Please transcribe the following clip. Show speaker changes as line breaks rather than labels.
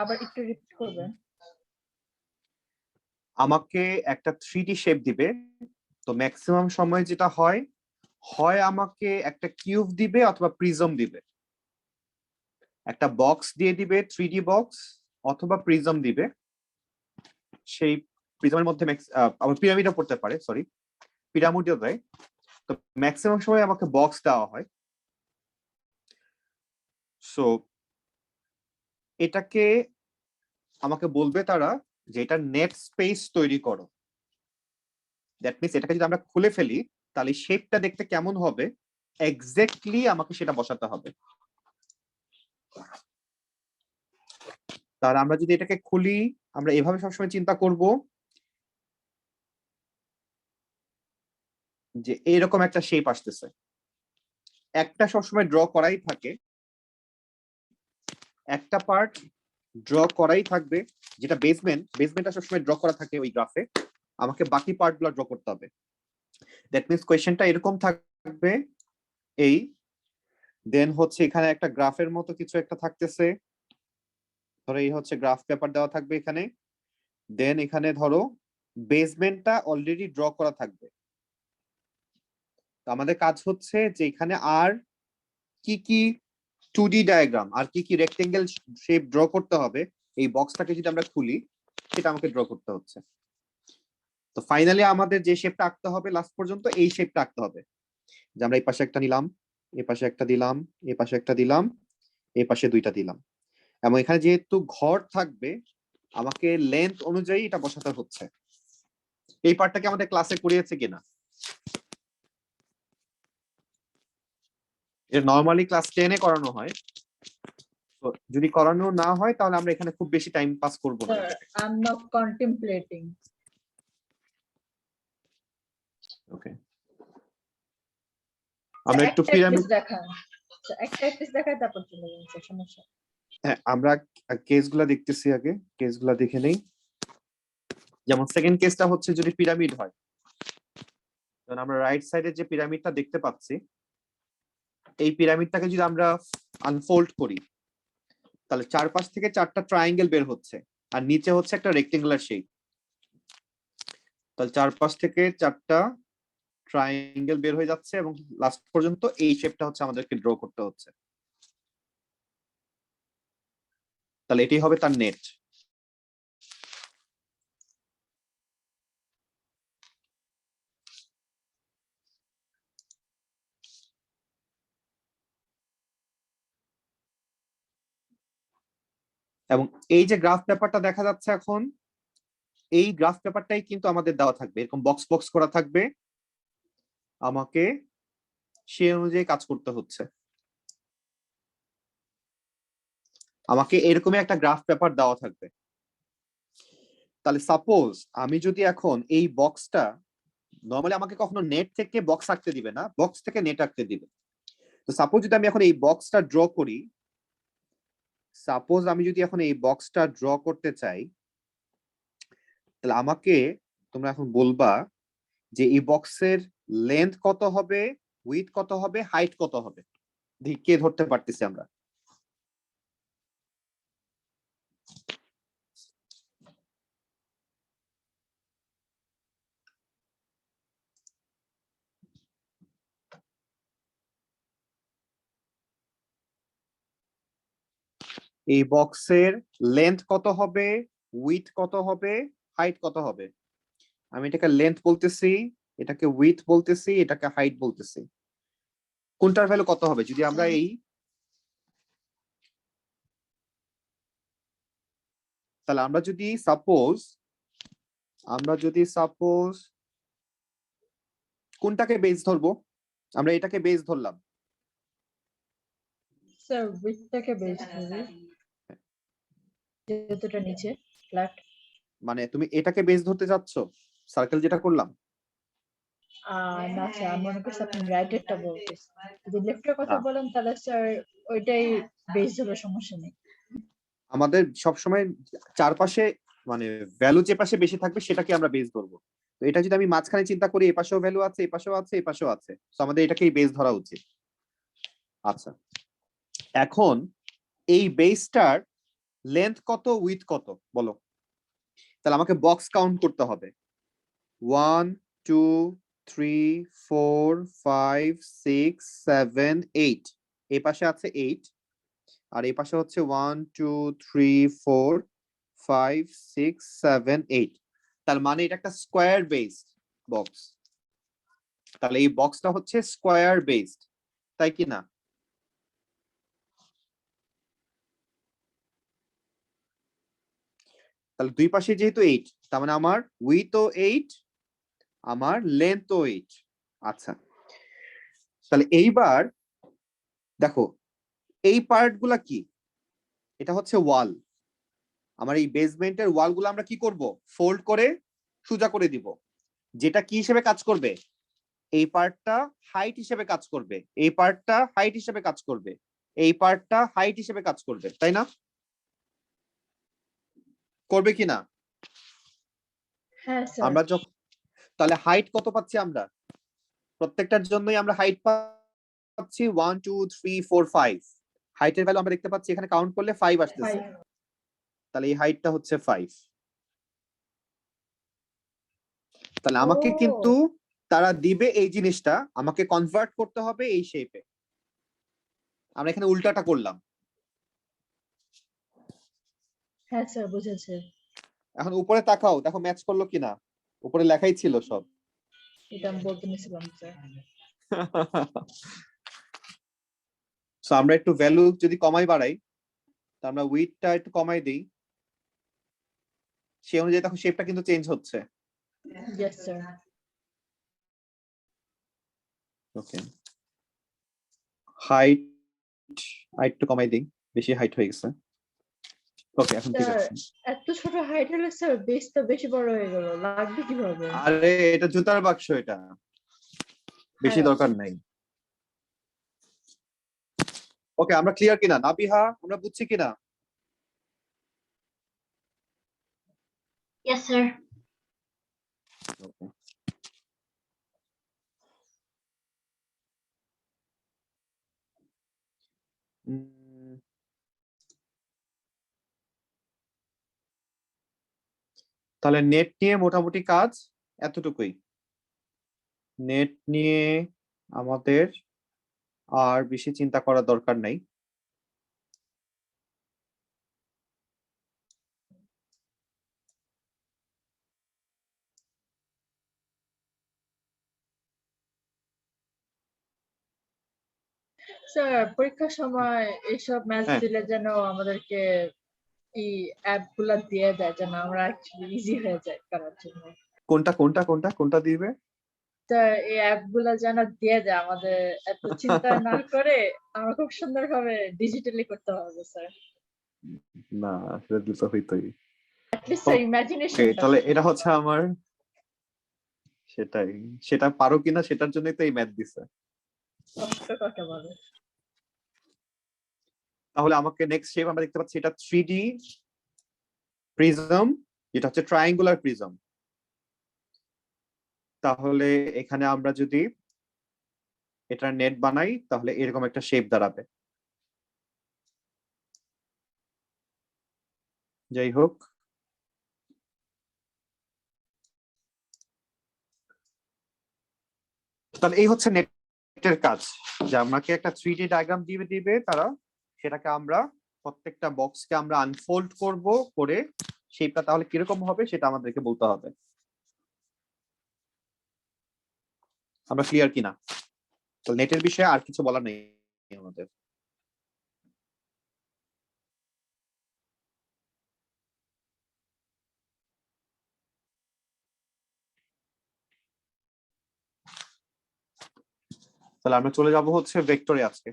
আবার একটু রিপিট করবেন।
আমাকে একটা 3D শেপ দিবে, তো ম্যাক্সিমাম সময় যেটা হয় আমাকে একটা কিউব দিবে অথবা প্রিজম দিবে। একটা বক্স দিয়ে দিবে 3D বক্স, অথবা প্রিজম দিবে। সেই প্রিজমের মধ্যে আবার পিরামিডও পড়তে পারে, সরি পিরামিডও দেয়। তো ম্যাক্সিমাম সময় আমাকে বক্স দেওয়া হয়। সো এটাকে আমাকে বলবে তারা যে এটা নেট স্পেস তৈরি করো। দ্যাট মিনস এটাকে যদি আমরা খুলে ফেলি তাহলে শেপটা দেখতে কেমন হবে এক্স্যাক্টলি আমাকে সেটা বসাতে হবে। তাহলে আমরা যদি এটাকে খুলি, আমরা এভাবে সবসময় চিন্তা করব যে এরকম একটা শেপ আসতেছে, একটা সবসময় ড্র করাই থাকে, একটা পার্ট ড্র করাই থাকবে, যেটা বেসমেন্টটা সবসময় ড্র করা থাকে ওই গ্রাফে। আমাকে বাকি পার্টগুলো ড্র করতে হবে। দ্যাট মিনস কোয়েশ্চেনটা এরকম থাকবে এই, দেন হচ্ছে এখানে একটা গ্রাফের মতো কিছু একটা থাকতেছে, ধরো এই হচ্ছে গ্রাফ পেপার দেওয়া থাকবে এখানে। দেন এখানে ধরো বেসমেন্টটা অলরেডি ড্র করা থাকবে। তো আমাদের কাজ হচ্ছে যে এখানে আর কি 2D ডায়াগ্রাম আর কি রেক্টেঙ্গেল শেপ ড্র করতে হবে, এই বক্সটাকে যদি আমরা খুলি সেটা আমাকে ড্র করতে হচ্ছে। তো ফাইনালি আমাদের যে শেপটা আঁকতে হবে লাস্ট পর্যন্ত এই শেপটা আঁকতে হবে, যে আমরা এই পাশে একটা নিলাম, এই পাশে একটা দিলাম, এই পাশে একটা দিলাম, এই পাশে দুইটা দিলাম। এবং এখানে যেহেতু ঘর থাকবে আমাকে লেন্থ অনুযায়ী এটা বসাতে হচ্ছে। এই পার্টটাকে আমাদের ক্লাসে করিয়েছে কিনা? এটা নরমালি ক্লাস 10 এ করানো হয়। তো যদি করানো না হয় তাহলে আমরা এখানে খুব বেশি টাইম পাস করব না।
I am not contemplating.
Okay, আমরা একটু পিরামিড
দেখান, একটা পিস দেখাই তারপর চলে যাচ্ছে, সমস্যা।
হ্যাঁ, আমরা কেসগুলো দেখতেছি, আগে কেসগুলো দেখে নেই। যেমন সেকেন্ড কেসটা হচ্ছে যদি পিরামিড হয়, কারণ আমরা রাইট সাইডে যে পিরামিডটা দেখতে পাচ্ছি এই পিরামিডটাকে যদি আমরা আনফোল্ড করি তাহলে চারপাশ থেকে চারটা ট্রায়াঙ্গেল বের হচ্ছে, আর নিচে হচ্ছে একটা রেক্টেঙ্গুলার শেপ। তাহলে চারপাশ থেকে চারটা ট্রায়াঙ্গেল বের হয়ে যাচ্ছে এবং লাস্ট পর্যন্ত এই শেপটা হচ্ছে আমাদেরকে ড্র করতে হচ্ছে। তাহলে এটাই হবে তার নেট। এবং এই যে গ্রাফ পেপারটা দেখা যাচ্ছে এখন, এই গ্রাফ পেপারটাই কিন্তু আমাদের দেওয়া থাকবে, এরকম বক্স বক্স করা থাকবে, আমাকে সেই অনুযায়ী কাজ করতে হচ্ছে। আমাকে এরকমই একটা গ্রাফ পেপার দেওয়া থাকবে। তাহলে সাপোজ আমি যদি এখন এই বক্সটা, নরমালি আমাকে কখনো নেট থেকে বক্স আঁকতে দিবে না, বক্স থেকে নেট আঁকতে দিবে। তো সাপোজ যদি আমি এখন এই বক্সটা ড্র করি, সাপোজ আমি যদি এখন এই বক্সটা ড্র করতে চাই, তাহলে আমাকে তোমরা এখন বলবা যে এই বক্সের লেন্থ কত হবে, উইডথ কত হবে, হাইট কত হবে। দেখি কে ধরতে পারতেছি আমরা। এই বক্সের লেন্থ কত হবে, উইডথ কত হবে, হাইট কত হবে। আমি এটাকে লেন্থ বলতেছি, এটাকে উইডথ বলতেছি, এটাকে হাইট বলতেছি। কোনটার ভ্যালু কত হবে যদি আমরা এই, তাহলে আমরা যদি সাপোজ কোনটাকে বেস ধরবো, আমরা এটাকে বেস ধরলাম।
স্যার উইডথটাকে বেস ধরি, যেটা নিচে ফ্ল্যাট।
মানে তুমি এটাকে বেস ধরতে যাচ্ছ, সার্কেল যেটা করলাম?
না স্যার, আমি মনে করছি আপনি রাইটেরটা বলতেছেন। যদি লেফটের কথা বলেন তাহলে স্যার ওইটাই বেস ধরে, সমস্যা নেই।
আমাদের সবসময় চারপাশে মানে ভ্যালু যে পাশে বেশি থাকবে সেটাকে আমরা বেস ধরবো। তো এটা যদি আমি মাঝখানে চিন্তা করি, এই পাশেও ভ্যালু আছে, এই পাশেও আছে, এই পাশেও আছে, তো আমাদের এটাকেই বেস ধরা উচিত। আচ্ছা, এখন এই বেসটার লেন্থ কত উইথ কত বলো, তাহলে আমাকে বক্স কাউন্ট করতে হবে 1 2 3 4 5 6 7 8, এই পাশে আছে 8 আর এই পাশে হচ্ছে 1 2 3 4 5 6 7 8, তার মানে এটা একটা স্কোয়ার বেসড বক্স, তাহলে এই বক্সটা হচ্ছে স্কোয়ার বেসড, তাই কি না? তাহলে দুই পাশে যেহেতু 8, তার মানে আমার উইথও 8, আমার লেন্থও 8। আচ্ছা, তাহলে এইবার দেখো এই পার্ট গুলা কি, এটা হচ্ছে ওয়াল, আমার এই বেসমেন্টের ওয়াল গুলো আমরা কি করব, ফোল্ড করে সোজা করে দিব, যেটা কি হিসেবে কাজ করবে, এই পার্টটা হাইট হিসেবে কাজ করবে, এই পার্টটা হাইট হিসেবে কাজ করবে, এই পার্টটা হাইট হিসেবে কাজ করবে, তাই না? করবে কি না?
হ্যাঁ স্যার।
আমরা যখন তাহলে হাইট কত পাচ্ছি আমরা, প্রত্যেকটার জন্যই আমরা হাইট পাচ্ছি 1 2 3 4 5, হাইটের ভ্যালু আমরা দেখতে পাচ্ছি এখানে কাউন্ট করলে 5 আসতেছে, তাহলে এই হাইটটা হচ্ছে 5। তাহলে আমাকে কিন্তু তারা দিবে এই জিনিসটা, আমাকে কনভার্ট করতে হবে এই শেপে, আমরা এখানে উল্টাটা করলাম।
হ্যাঁ স্যার, বুঝেছে।
এখন উপরে তাকাও, দেখো ম্যাচ করলো কিনা, উপরে লেখাই ছিল সব।
এটা আমি বলতে নিছিলাম স্যার।
সো আমরা একটু ভ্যালু যদি কমাই বাড়াই, তো আমরা উইডথটা একটু কমাই দিই, সেই অনুযায়ী দেখো শেপটা কিন্তু চেঞ্জ হচ্ছে।
Yes sir.
ওকে, হাইট একটু কমাই দিই, বেশি হাইট হয়ে গেছে। ওকে, এখন ঠিক
স্যার
আছে।
এত ছোট হাইট হলে স্যার বেসটা বেশি বড় হয়ে গেল, লাগবে কিভাবে?
আরে এটা জুতার বাক্স, এটা বেশি
হ্যাঁ।
দরকার নাই। ওকে, আমরা ক্লিয়ার কিনা নাবিহা, আমরা বুঝছি কিনা?
Yes, sir.
Okay. তাহলে নেট নিয়ে মোটামুটি কাজ এতটুকুই, নেট নিয়ে আমাদের আর বেশি চিন্তা করার দরকার নাই।
স্যার পরীক্ষার সময় এইসব ম্যাথ
হ্যাঁ,
দিলে যেন আমাদেরকে এই অ্যাপ গুলা দিয়ে দেয়, যেন আমরা অ্যাকচুয়ালি ইজি হয়ে যায় করার জন্য।
কোনটা কোনটা কোনটা কোনটা দিবে?
স্যার এই অ্যাপ গুলা যেন দিয়ে দেয়, আমাদের এত চিন্তা না করে আমরা খুব সুন্দরভাবে ডিজিটালি করতে পারবো স্যার।
না, সেটা দিতে হইতোই।
অ্যাটলিস্ট স্যার
ওকে,
ইমাজিনেশনটা
তাহলে
থাকবে।
এটা হচ্ছে আমার, সেটাই, সেটা পারো কিনা সেটার জন্যই তো এই ম্যাথ দিছে।
কষ্ট কাকে বলে?
তাহলে আমাকে নেক্সট শেপ আমরা দেখতে পাচ্ছি, এটা 3D প্রিজম, যেটা হচ্ছে ট্রায়াঙ্গুলার প্রিজম। তাহলে এখানে আমরা যদি এটা নেট বানাই তাহলে এরকম একটা শেপ দাঁড়াবে। যাই হোক, তাহলে এই হচ্ছে নেটের কাজ, যে আমাকে একটা 3D ডায়াগ্রাম দিবে তারা, সেটাকে আমরা প্রত্যেকটা বক্সকে আমরা আনফোল্ড করব, করে শেপটা তাহলে কিরকম হবে সেটা আমাদেরকে বলতে হবে। আমরা ক্লিয়ার কিনা? তো নেটের বিষয়ে আর কিছু বলার নেই আমাদের। তাহলে আমরা চলে যাব হচ্ছে ভেক্টরে আজকে।